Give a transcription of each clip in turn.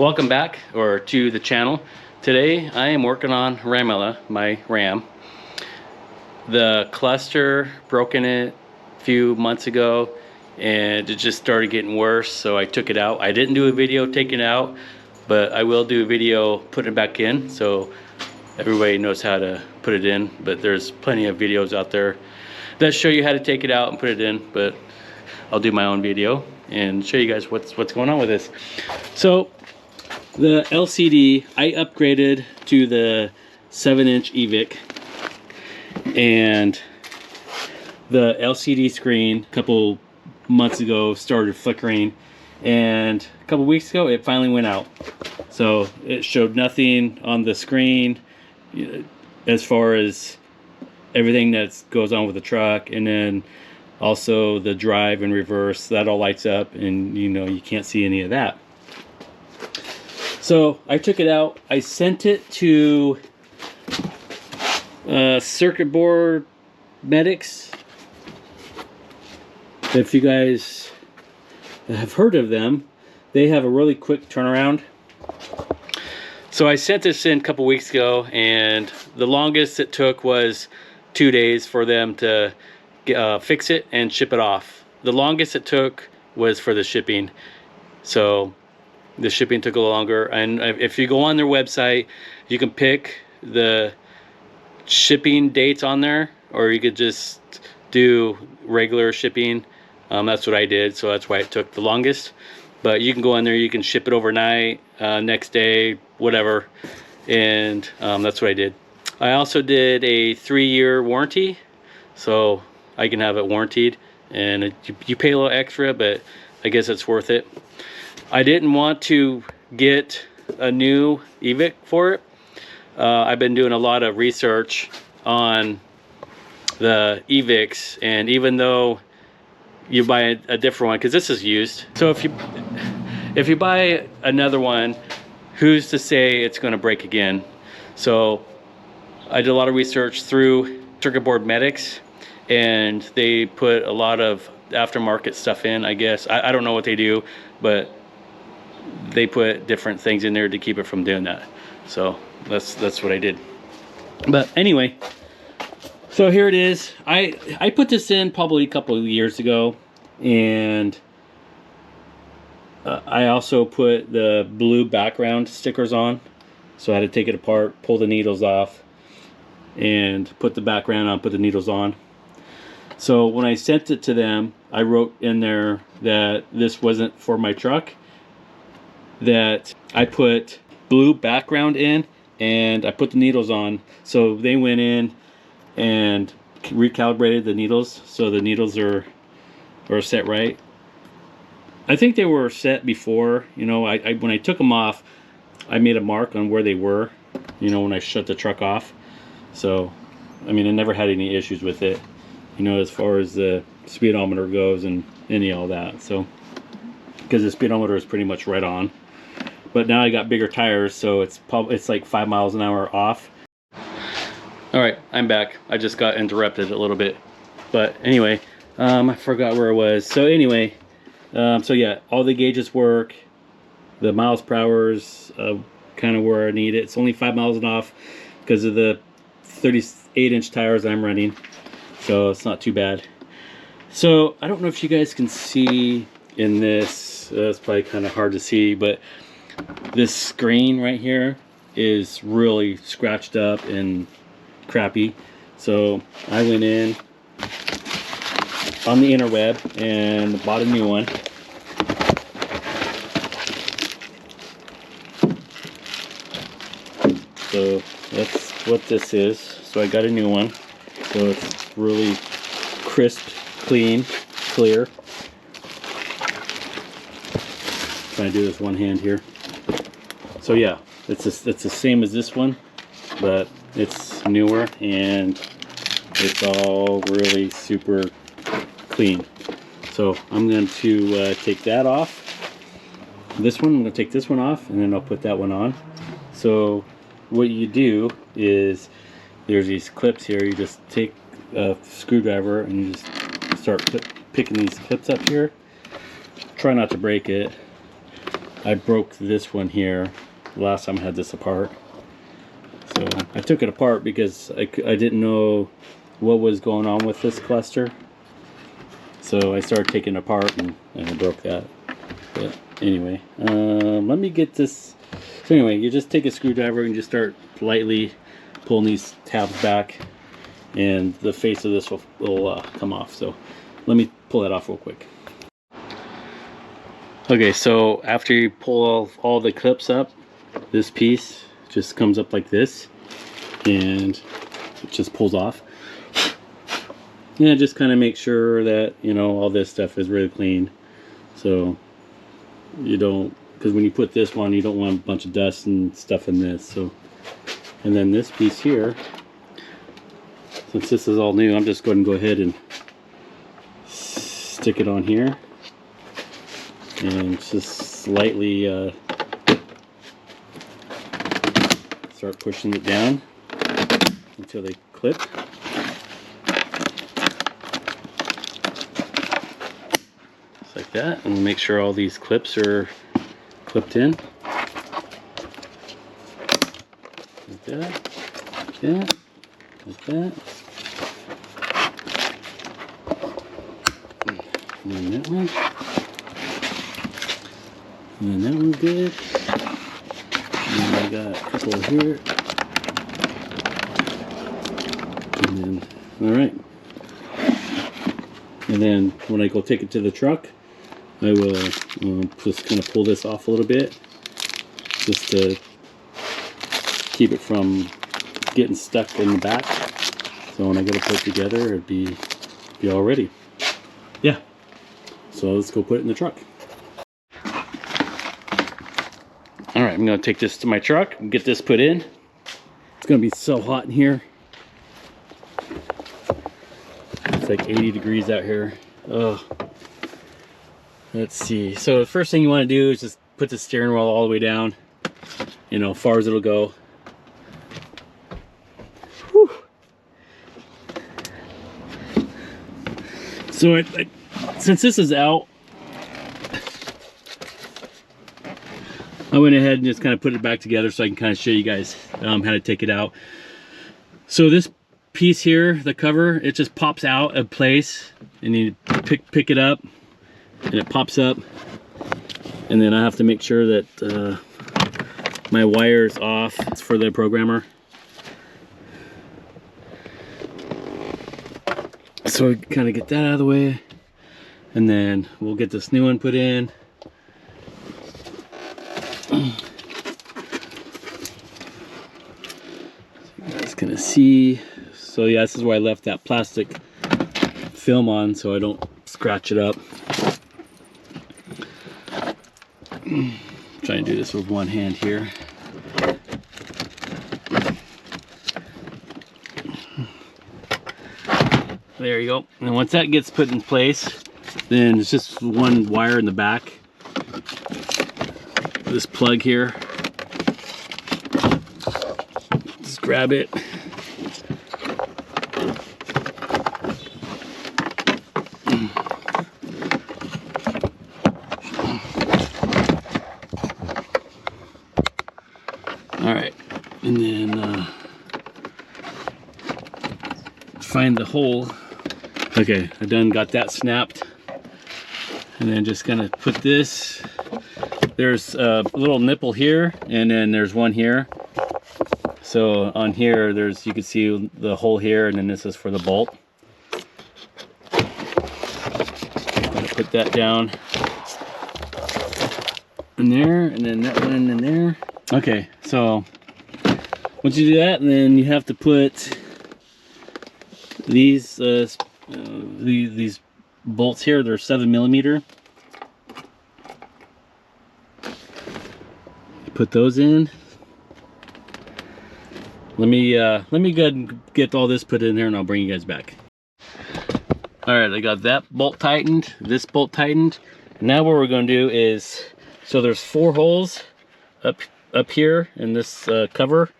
Welcome back to the channel. Today I am working on Ramela, my Ram. The cluster broke in it a few months ago and it just started getting worse, so I took it out. I didn't do a video taking it out, but I will do a video putting it back in so everybody knows how to put it in. But there's plenty of videos out there that show you how to take it out and put it in, but I'll do my own video and show you guys what's going on with this. So the LCD, I upgraded to the 7-inch EVIC, and the LCD screen a couple months ago started flickering, and a couple weeks ago it finally went out. So it showed nothing on the screen as far as everything that goes on with the truck, and then also the drive and reverse, that all lights up, and you can't see any of that. So I took it out. I sent it to circuit board medics. If you guys have heard of them, they have a really quick turnaround. So I sent this in a couple weeks ago, and the longest it took was 2 days for them to fix it and ship it off. The longest it took was for the shipping. So the shipping took a little longer, and if you go on their website, you can pick the shipping dates on there, or you could just do regular shipping. That's what I did, so that's why it took the longest. But you can go in there, you can ship it overnight, next day, whatever, and that's what I did. I also did a 3-year warranty, so I can have it warranted, and you pay a little extra, but I guess it's worth it. I didn't want to get a new EVIC for it. I've been doing a lot of research on the EVICs, and even though you buy a different one, because this is used, so if you buy another one, who's to say it's going to break again? So I did a lot of research through circuit board medics, and they put a lot of aftermarket stuff in, I guess. I don't know what they do, but they put different things in there to keep it from doing that. So that's what I did. But anyway, so here it is. I put this in probably a couple of years ago, and I also put the blue background stickers on. So I had to take it apart, pull the needles off, and put the background on, put the needles on. So when I sent it to them, I wrote in there that this wasn't for my truck, that I put blue background in and I put the needles on. So they went in and recalibrated the needles, so the needles are set right. I think they were set before, when I took them off, I made a mark on where they were, when I shut the truck off. So I mean, I never had any issues with it, as far as the speedometer goes and any all that. So because the speedometer is pretty much right on. But now I got bigger tires, so it's like 5 miles an hour off. All right, I'm back. I just got interrupted a little bit, but anyway, I forgot where I was. So anyway, so yeah, all the gauges work. The miles per hour is kind of where I need it. It's only 5 miles off because of the 38-inch tires I'm running, so it's not too bad. So I don't know if you guys can see in this. It's probably kind of hard to see, but this screen right here is really scratched up and crappy. So I went in on the interweb and bought a new one. So that's what this is. So I got a new one. So it's really crisp, clean, clear. Trying to do this one hand here. So yeah, it's the same as this one, but it's newer and it's all really super clean. So I'm going to take that off. I'm going to take this one off, and then I'll put that one on. So what you do is, there's these clips here. You just take a screwdriver and you just start picking these clips up here. Try not to break it. I broke this one here last time I had this apart. So I took it apart because I didn't know what was going on with this cluster. So I started taking it apart and I broke that. But anyway, let me get this. So anyway, you just take a screwdriver and just start lightly pulling these tabs back, and the face of this will come off. So let me pull that off real quick. Okay, so after you pull all the clips up, this piece just comes up like this, and it just pulls off. Yeah, just kind of make sure that, you know, all this stuff is really clean. So you don't, because when you put this one, you don't want a bunch of dust and stuff in this. So, and then this piece here, since this is all new, I'm just going to go ahead and stick it on here and just slightly start pushing it down until they clip. Just like that, and make sure all these clips are clipped in. Like that, like that, like that. And then that one. And then that one's good. And then I got a couple here. And then, alright. And then when I go take it to the truck, I will just kind of pull this off a little bit, just to keep it from getting stuck in the back. So when I get it put together, it'd be all ready. Yeah. So let's go put it in the truck. Alright, I'm going to take this to my truck and get this put in. It's going to be so hot in here. It's like 80 degrees out here. Ugh. Let's see. So the first thing you want to do is just put the steering wheel all the way down, you know, as far as it'll go. Whew. So since this is out, I went ahead and just kind of put it back together so I can kind of show you guys how to take it out. So this piece here, the cover, it just pops out of place, and you pick it up, and it pops up, and then I have to make sure that my wire is off. It's for the programmer. So kind of get that out of the way, and then we'll get this new one put in. Gonna see. So yeah, this is where I left that plastic film on so I don't scratch it up. Trying to do this with one hand here. There you go. And once that gets put in place, then it's just one wire in the back. This plug here. Just grab it. Alright, and then find the hole. Okay, I done got that snapped. And then just gonna put this. There's a little nipple here, and then there's one here. So on here, you can see the hole here, and then this is for the bolt. I'm gonna put that down in there, and then that one in there. Okay, so once you do that, and then you have to put these bolts here. They're 7mm. Put those in. Let me go ahead and get all this put in there, and I'll bring you guys back. All right, I got that bolt tightened. This bolt tightened. Now what we're going to do is, so there's 4 holes up here in this cover.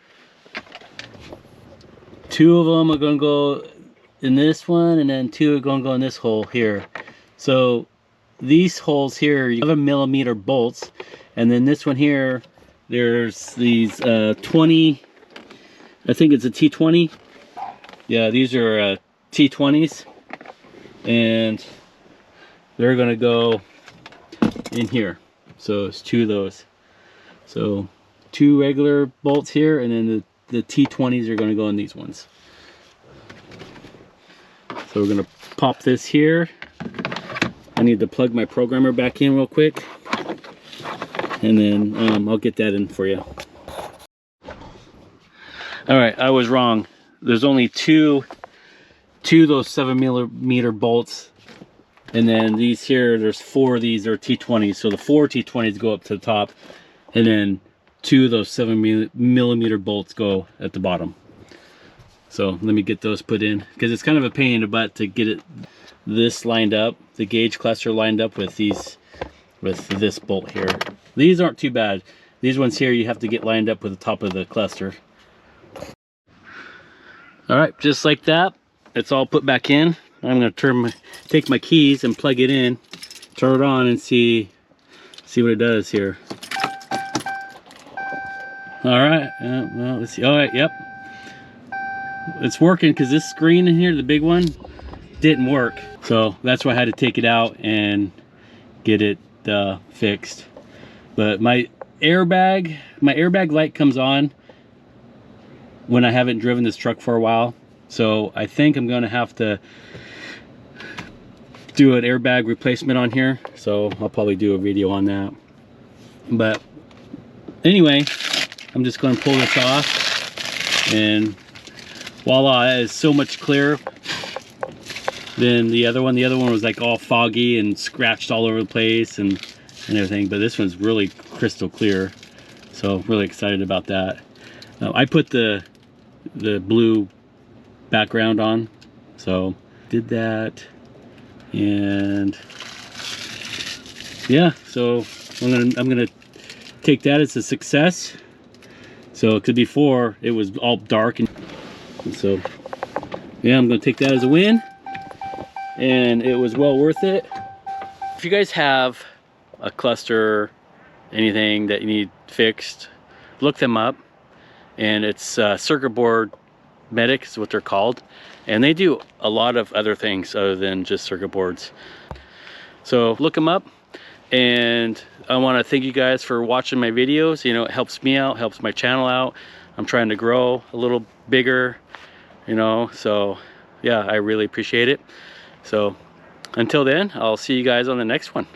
2 of them are going to go in this one, and then 2 are going to go in this hole here. So these holes here, you have 7mm bolts, And then this one here, there's these 20, I think it's a T20. Yeah, these are T20s, and they're gonna go in here. So it's 2 of those. So 2 regular bolts here, and then the T20s are gonna go in these ones. So we're gonna pop this here. I need to plug my programmer back in real quick, and then I'll get that in for you. All right, I was wrong. There's only two of those 7mm bolts, and then these here, there's 4 of these are T20s. So the 4 T20s go up to the top, and then 2 of those 7mm bolts go at the bottom. So let me get those put in, because it's kind of a pain in the butt to get this lined up, the gauge cluster lined up with this bolt here. These aren't too bad. These ones here you have to get lined up with the top of the cluster. All right, just like that, it's all put back in. I'm gonna take my keys and plug it in, turn it on, and see what it does here. All right, well, let's see. All right, yep, it's working, because this screen in here, the big one, didn't work. So that's why I had to take it out and get it fixed. But my airbag light comes on when I haven't driven this truck for a while. So I think I'm gonna have to do an airbag replacement on here. So I'll probably do a video on that. But anyway, I'm just gonna pull this off, and voila, it is so much clearer than the other one. The other one was like all foggy and scratched all over the place and everything, but this one's really crystal clear. So really excited about that. I put the blue background on, so did that, and yeah, so I'm gonna take that as a success. So because before it was all dark, and so yeah, I'm gonna take that as a win, and it was well worth it. If you guys have a cluster, anything that you need fixed, look them up. And it's circuit board medic is what they're called, and they do a lot of other things other than just circuit boards. So look them up, and I want to thank you guys for watching my videos. You know, it helps me out, helps my channel out. I'm trying to grow a little bigger, you know, so yeah, I really appreciate it. So until then, I'll see you guys on the next one.